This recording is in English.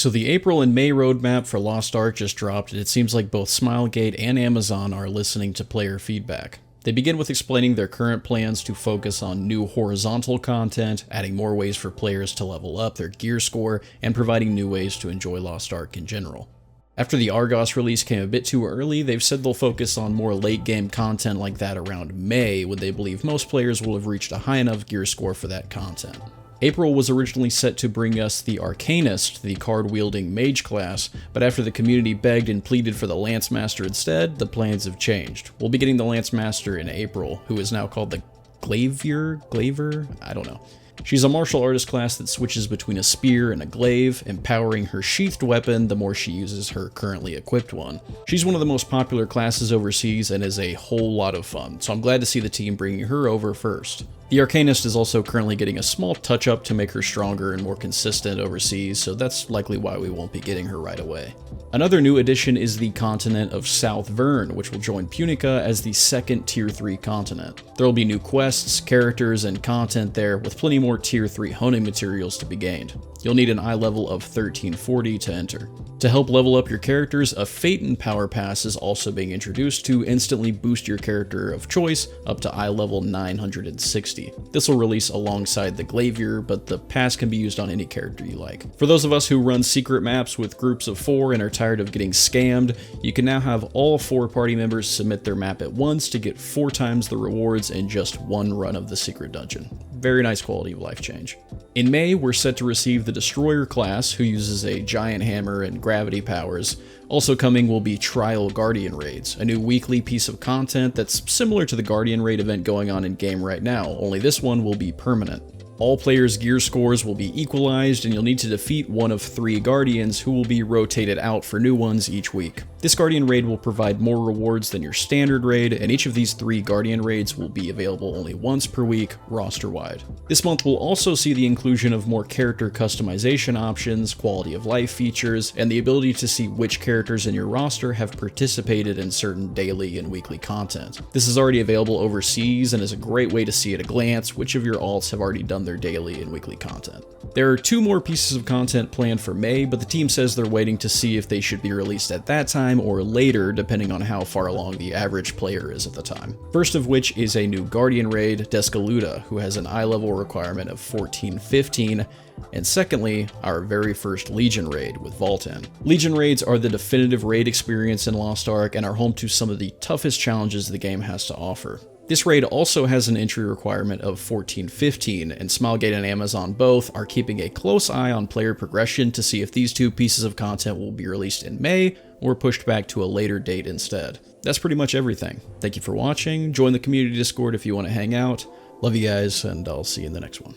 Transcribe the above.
So the April and May roadmap for Lost Ark just dropped, and it seems like both Smilegate and Amazon are listening to player feedback. They begin with explaining their current plans to focus on new horizontal content, adding more ways for players to level up their gear score, and providing new ways to enjoy Lost Ark in general. After the Argos release came a bit too early, they've said they'll focus on more late-game content like that around May, when they believe most players will have reached a high enough gear score for that content. April was originally set to bring us the Arcanist, the card-wielding mage class, but after the community begged and pleaded for the Lancemaster instead, the plans have changed. We'll be getting the Lancemaster in April, who is now called the Glaver? I don't know. She's a martial artist class that switches between a spear and a glaive, empowering her sheathed weapon the more she uses her currently equipped one. She's one of the most popular classes overseas and is a whole lot of fun, so I'm glad to see the team bringing her over first. The Arcanist is also currently getting a small touch-up to make her stronger and more consistent overseas, so that's likely why we won't be getting her right away. Another new addition is the continent of South Vern, which will join Punica as the second Tier 3 continent. There will be new quests, characters, and content there, with plenty more Tier 3 honing materials to be gained. You'll need an eye level of 1340 to enter. To help level up your characters, a Phaeton power pass is also being introduced to instantly boost your character of choice up to eye level 960. This will release alongside the Glavier, but the pass can be used on any character you like. For those of us who run secret maps with groups of 4 and are tired of getting scammed, you can now have all 4 party members submit their map at once to get 4 times the rewards in just one run of the secret dungeon. Very nice quality of life change. In May, we're set to receive the Destroyer class, who uses a giant hammer and gravity powers. Also coming will be Trial Guardian raids, a new weekly piece of content that's similar to the Guardian raid event going on in-game right now, only this one will be permanent. All players' gear scores will be equalized, and you'll need to defeat one of 3 Guardians who will be rotated out for new ones each week. This Guardian raid will provide more rewards than your standard raid, and each of these 3 Guardian raids will be available only once per week, roster-wide. This month will also see the inclusion of more character customization options, quality of life features, and the ability to see which characters in your roster have participated in certain daily and weekly content. This is already available overseas and is a great way to see at a glance which of your alts have already done their daily and weekly content. There are 2 more pieces of content planned for May, but the team says they're waiting to see if they should be released at that time or later, depending on how far along the average player is at the time. First of which is a new Guardian raid, DESKALUDA, who has an eye level requirement of 1415, and secondly, our very first Legion raid with VALTAN. Legion raids are the definitive raid experience in Lost Ark and are home to some of the toughest challenges the game has to offer. This raid also has an entry requirement of 1415, and Smilegate and Amazon both are keeping a close eye on player progression to see if these 2 pieces of content will be released in May or pushed back to a later date instead. That's pretty much everything. Thank you for watching. Join the community Discord if you want to hang out. Love you guys, and I'll see you in the next one.